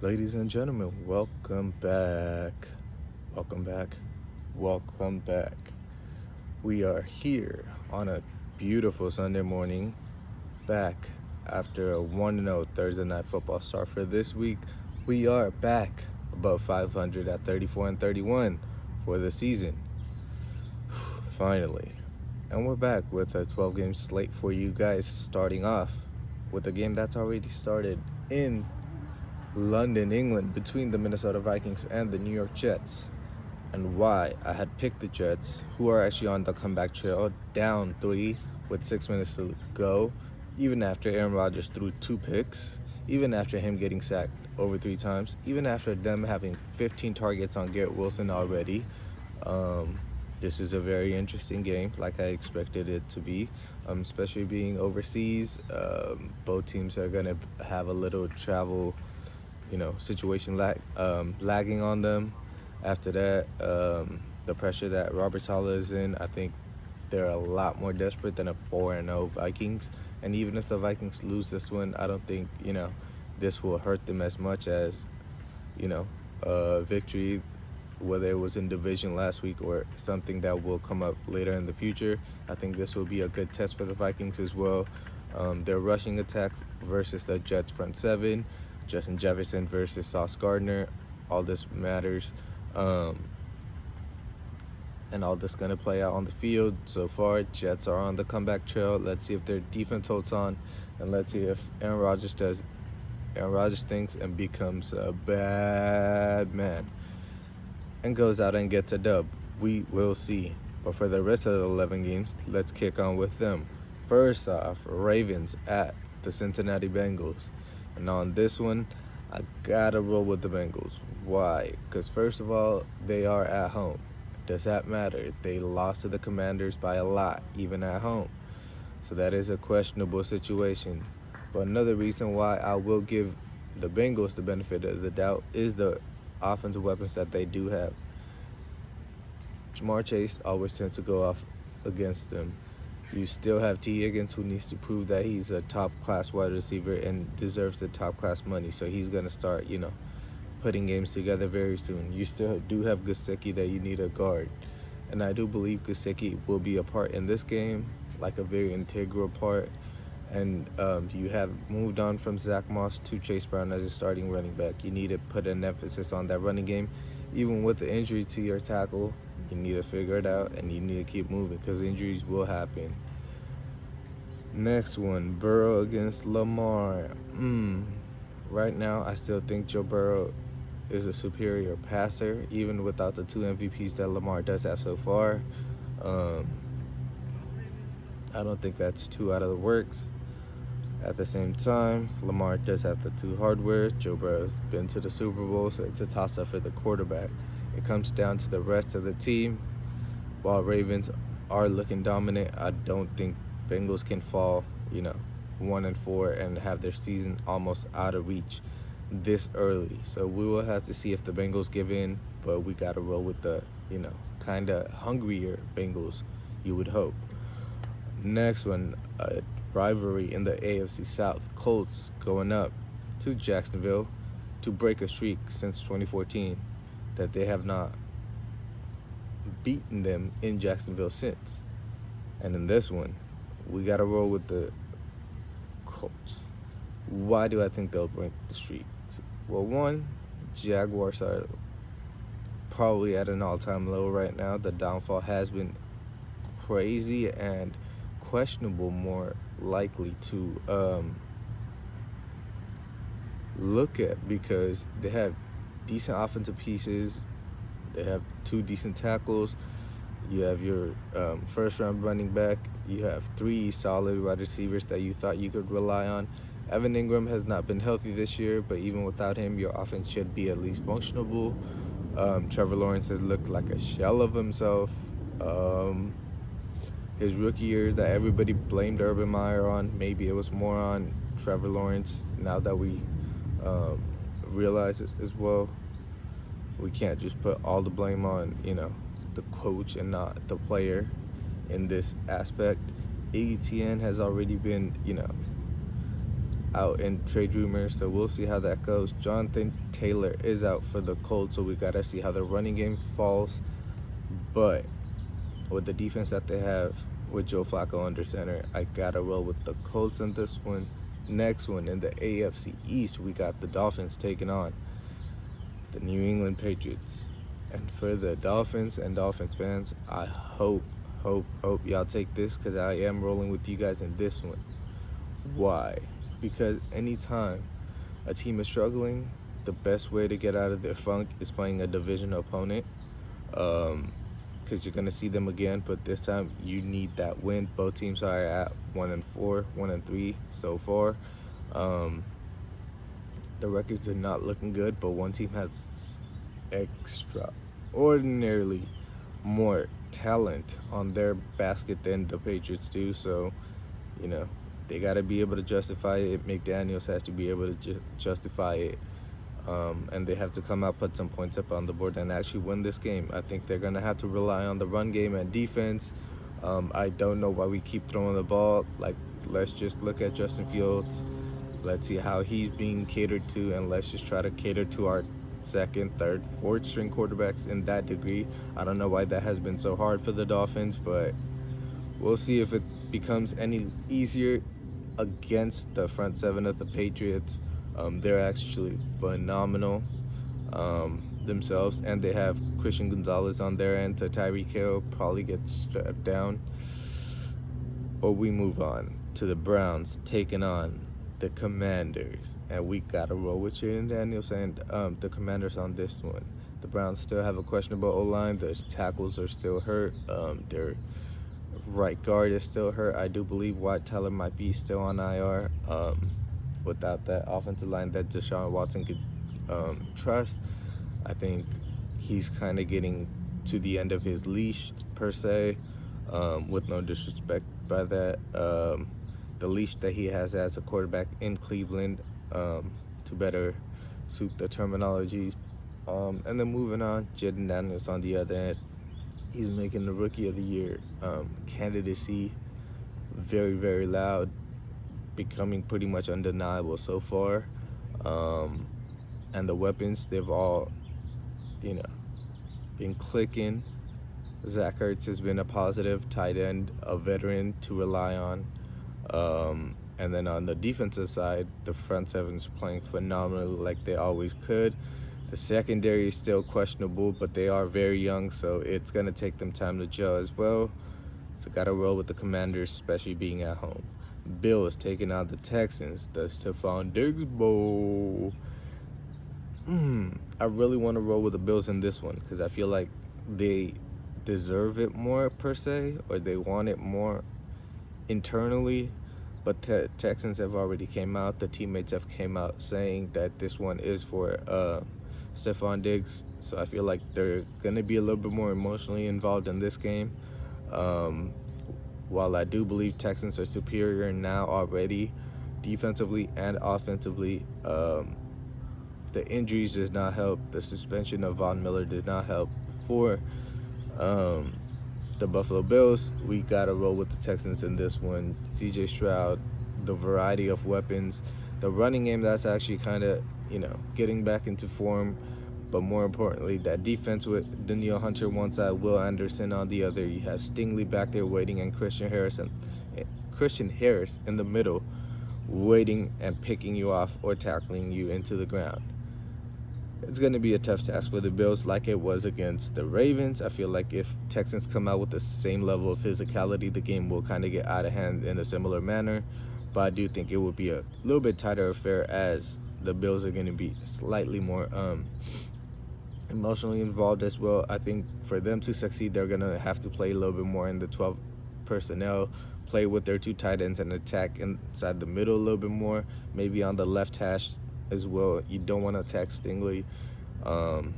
Ladies and gentlemen, welcome back. Welcome back. Welcome back. We are here on a beautiful Sunday morning, back after a 1-0 Thursday night football start for this week. We are back above 500 at 34-31 for the season. Finally. And we're back with a 12-game slate for you guys, starting off with a game that's already started in London, England, between the Minnesota Vikings and the New York Jets, and why I had picked the Jets, who are actually on the comeback trail, down 3 with 6 minutes to go, even after Aaron Rodgers threw 2 picks, even after him getting sacked over 3 times, even after them having 15 targets on Garrett Wilson already. This is a very interesting game, like I expected it to be, especially being overseas. Both teams are going to have a little travel situation lagging on them. After that, the pressure that Robert Saleh is in, I think they're a lot more desperate than a 4-0 Vikings. And even if the Vikings lose this one, I don't think, this will hurt them as much as, victory, whether it was in division last week or something that will come up later in the future. I think this will be a good test for the Vikings as well. Their rushing attack versus the Jets front seven, Justin Jefferson versus Sauce Gardner, all this matters. And all this going to play out on the field. So far, Jets are on the comeback trail. Let's see if their defense holds on, and let's see if Aaron Rodgers thinks and becomes a bad man and goes out and gets a dub. We will see. But for the rest of the 11 games, let's kick on with them. First off, Ravens at the Cincinnati Bengals. And on this one, I gotta roll with the Bengals. Why? Because first of all, they are at home. Does that matter? They lost to the Commanders by a lot, even at home. So that is a questionable situation. But another reason why I will give the Bengals the benefit of the doubt is the offensive weapons that they do have. Jamar Chase always tends to go off against them. You still have T. Higgins, who needs to prove that he's a top-class wide receiver and deserves the top-class money. So he's going to start, putting games together very soon. You still do have Gesicki that you need a guard. And I do believe Gesicki will be a part in this game, like a very integral part. And you have moved on from Zach Moss to Chase Brown as a starting running back. You need to put an emphasis on that running game. Even with the injury to your tackle, you need to figure it out, and you need to keep moving because injuries will happen. Next one, Burrow against Lamar. Right now, I still think Joe Burrow is a superior passer, even without the 2 MVPs that Lamar does have so far. I don't think that's too out of the works. At the same time, Lamar does have the 2 hardware. Joe Burrow's been to the Super Bowl, so it's a toss-up for the quarterback. It comes down to the rest of the team. While Ravens are looking dominant, I don't think Bengals can fall, 1-4 and have their season almost out of reach this early. So we will have to see if the Bengals give in, but we got to roll with the, kind of hungrier Bengals, you would hope. Next one, a rivalry in the AFC South. Colts going up to Jacksonville to break a streak since 2014 that they have not beaten them in Jacksonville since. And in this one, we got to roll with the Colts. Why do I think they'll break the streak? Well, one, Jaguars are probably at an all-time low right now. The downfall has been crazy and questionable, more likely to look at, because they have decent offensive pieces. They have 2 decent tackles. You have your first-round running back. You have 3 solid wide receivers that you thought you could rely on. Evan Ingram has not been healthy this year, but even without him, your offense should be at least functionable. Trevor Lawrence has looked like a shell of himself. His rookie year that everybody blamed Urban Meyer on, maybe it was more on Trevor Lawrence. Now that we realize it as well, we can't just put all the blame on, the coach and not the player in this aspect. ETN has already been, out in trade rumors, so we'll see how that goes. Jonathan Taylor is out for the Colts, so we gotta see how the running game falls. But with the defense that they have with Joe Flacco under center, I gotta roll with the Colts in this one. Next one, in the AFC East, we got the Dolphins taking on the New England Patriots. And for the Dolphins and Dolphins fans, I hope y'all take this, because I am rolling with you guys in this one. Why? Because anytime a team is struggling, the best way to get out of their funk is playing a division opponent. Because you're gonna see them again, but this time you need that win. Both teams are at 1-4, 1-3 so far. The records are not looking good, but one team has extraordinarily more talent on their basket than the Patriots do. So, they got to be able to justify it. McDaniels has to be able to justify it. And they have to come out, put some points up on the board, and actually win this game. I think they're going to have to rely on the run game and defense. I don't know why we keep throwing the ball. Let's just look at Justin Fields. Let's see how he's being catered to, and let's just try to cater to our second, third, fourth string quarterbacks in that degree. I don't know why that has been so hard for the Dolphins, but we'll see if it becomes any easier against the front seven of the Patriots. They're actually phenomenal themselves, and they have Christian Gonzalez on their end, so Tyreek Hill probably gets strapped down. But we move on to the Browns taking on the Commanders, and we gotta roll with Jaden Daniels and the Commanders on this one. The Browns still have a questionable O-line. Their tackles are still hurt. Their right guard is still hurt. I do believe White Teller might be still on IR. Without that offensive line that Deshaun Watson could trust, I think he's kind of getting to the end of his leash, per se, with no disrespect by that. The leash that he has as a quarterback in Cleveland, to better suit the terminologies. And then moving on, Jaden Daniels on the other end, he's making the Rookie of the Year candidacy very, very loud, becoming pretty much undeniable so far. And the weapons, they've all, been clicking. Zach Ertz has been a positive tight end, a veteran to rely on. And then on the defensive side, the front seven's playing phenomenally like they always could. The secondary is still questionable, but they are very young, so it's going to take them time to gel as well. So got to roll with the Commanders, especially being at home. Bills taking out the Texans, the Stephon Diggs Bowl. I really want to roll with the Bills in this one, because I feel like they deserve it more, per se, or they want it more internally. But the Texans have already came out. The teammates have came out saying that this one is for Stephon Diggs. So I feel like they're going to be a little bit more emotionally involved in this game. While I do believe Texans are superior now already, defensively and offensively, the injuries does not help. The suspension of Von Miller does not help. For the Buffalo Bills, we got to roll with the Texans in this one. CJ Stroud, the variety of weapons, the running game that's actually kind of, getting back into form. But more importantly, that defense with Danielle Hunter one side, Will Anderson on the other. You have Stingley back there waiting, and Christian Harris in the middle, waiting and picking you off or tackling you into the ground. It's going to be a tough task for the Bills, like it was against the Ravens. I feel like if Texans come out with the same level of physicality, the game will kind of get out of hand in a similar manner. But I do think it would be a little bit tighter affair, as the Bills are going to be slightly more emotionally involved as well. I think for them to succeed, they're going to have to play a little bit more in the 12 personnel, play with their two tight ends, and attack inside the middle a little bit more, maybe on the left hash as well. You don't want to attack Stingley. And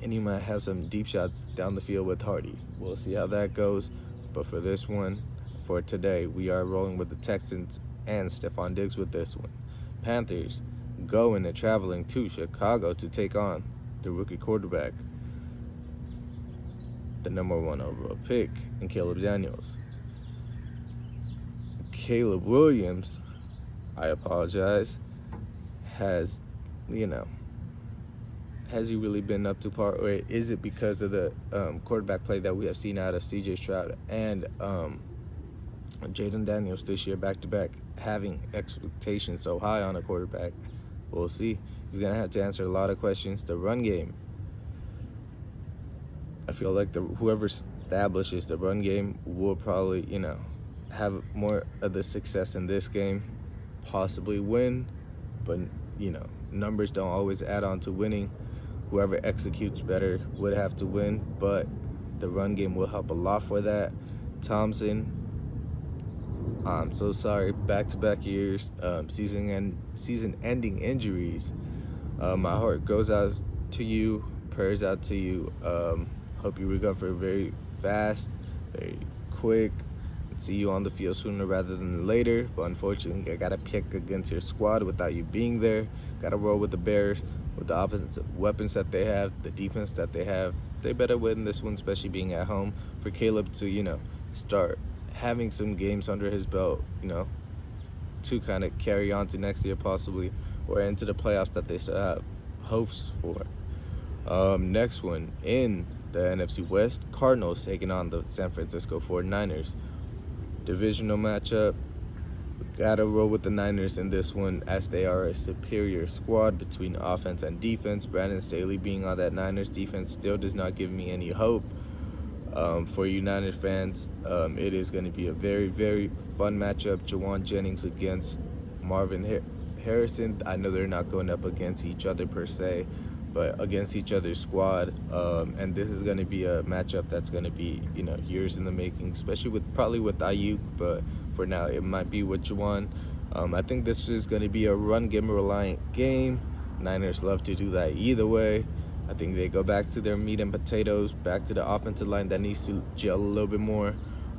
you might have some deep shots down the field with Hardy. We'll see how that goes. But for this one, for today, we are rolling with the Texans and Stephon Diggs with this one. Panthers going and traveling to Chicago to take on the rookie quarterback, the number 1 overall pick, and Caleb Daniels. Caleb Williams I apologize. Has, you know, has he really been up to par, or is it because of the quarterback play that we have seen out of C.J. Stroud and Jaden Daniels this year, back to back, having expectations so high on a quarterback? We'll see. He's gonna have to answer a lot of questions. The run game, I feel like whoever establishes the run game will probably, have more of the success in this game, possibly win, but numbers don't always add on to winning. Whoever executes better would have to win, but the run game will help a lot for that. Thompson, I'm so sorry, back-to-back years, season-ending injuries. My heart goes out to you, prayers out to you. Hope you recover very fast, very quick. See you on the field sooner rather than later, but unfortunately I gotta pick against your squad without you being there. Gotta roll with the Bears, with the offensive weapons that they have, the defense that they have. They better win this one, especially being at home. For Caleb to start having some games under his belt, to kind of carry on to next year possibly, or into the playoffs that they still have hopes for. Next one in the NFC West, Cardinals taking on the San Francisco 49ers. Divisional matchup. Gotta roll with the Niners in this one, as they are a superior squad between offense and defense. Brandon Staley being on that Niners defense still does not give me any hope. For you Niners fans, it is going to be a very, very fun matchup. Jawan Jennings against Marvin Harrison. I know they're not going up against each other per se, but against each other's squad. And this is going to be a matchup that's going to be, years in the making, especially probably with Ayuk, but for now it might be with Jawan. I think this is going to be a run game reliant game. Niners love to do that either way. I think they go back to their meat and potatoes, back to the offensive line that needs to gel a little bit more.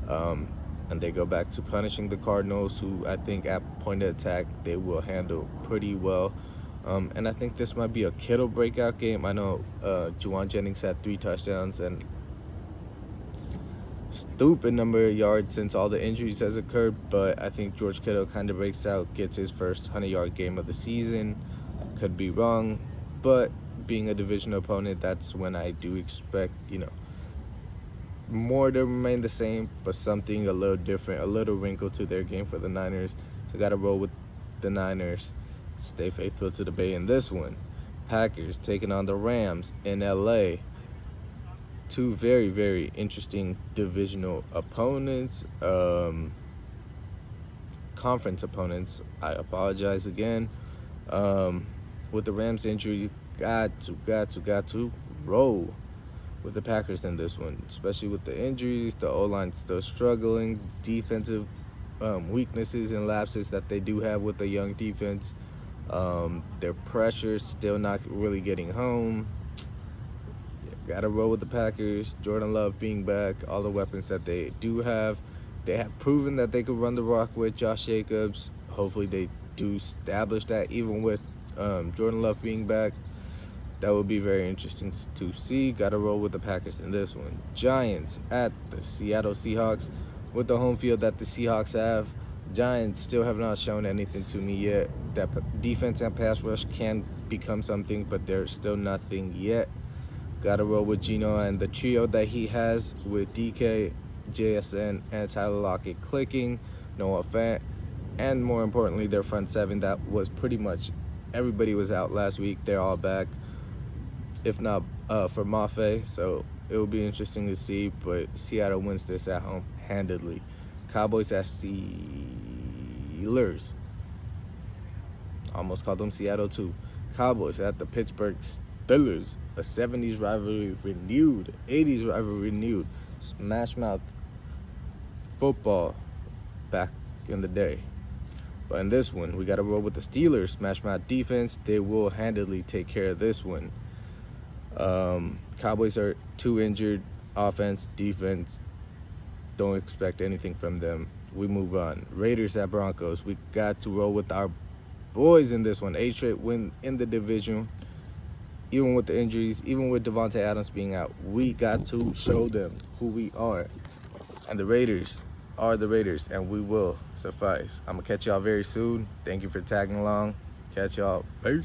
And they go back to punishing the Cardinals, who I think at point of attack they will handle pretty well. And I think this might be a Kittle breakout game. I know Jawan Jennings had 3 touchdowns and stupid number of yards since all the injuries has occurred, but I think George Kittle kind of breaks out, gets his first 100-yard game of the season. Could be wrong, but being a divisional opponent, that's when I do expect, more to remain the same, but something a little different, a little wrinkle to their game for the Niners. So got to roll with the Niners. Stay faithful to the Bay in this one. Packers taking on the Rams in LA. 2 very, very interesting divisional opponents. Conference opponents. I apologize again. With the Rams injury, got to roll with the Packers in this one, especially with the injuries. The O-line still struggling. Defensive weaknesses and lapses that they do have with the young defense. Their pressure still not really getting home. Gotta roll with the Packers. Jordan Love being back, all the weapons that they do have. They have proven that they could run the rock with Josh Jacobs. Hopefully they do establish that even with Jordan Love being back. That would be very interesting to see. Gotta roll with the Packers in this one. Giants at the Seattle Seahawks. With the home field that the Seahawks have, Giants still have not shown anything to me yet. That defense and pass rush can become something, but they're still nothing yet. Gotta roll with Geno and the trio that he has with DK, JSN, and Tyler Lockett clicking. Noah Fant, and more importantly, their front 7 that was pretty much everybody was out last week. They're all back, if not for Mafe. So it will be interesting to see, but Seattle wins this at home handedly. Cowboys at Steelers. Almost called them Seattle too. Cowboys at the Pittsburgh Steelers. A 70s rivalry renewed, 80s rivalry renewed. Smash mouth football back in the day. But in this one, we got to roll with the Steelers. Smash mouth defense. They will handedly take care of this one. Cowboys are 2 injured. Offense, defense, don't expect anything from them. We move on. Raiders at Broncos. We got to roll with our boys in this one. 8 straight win in the division. Even with the injuries, even with Devontae Adams being out, we got to show them who we are. And the Raiders, are the Raiders, and we will suffice. I'm going to catch y'all very soon. Thank you for tagging along. Catch y'all. Peace.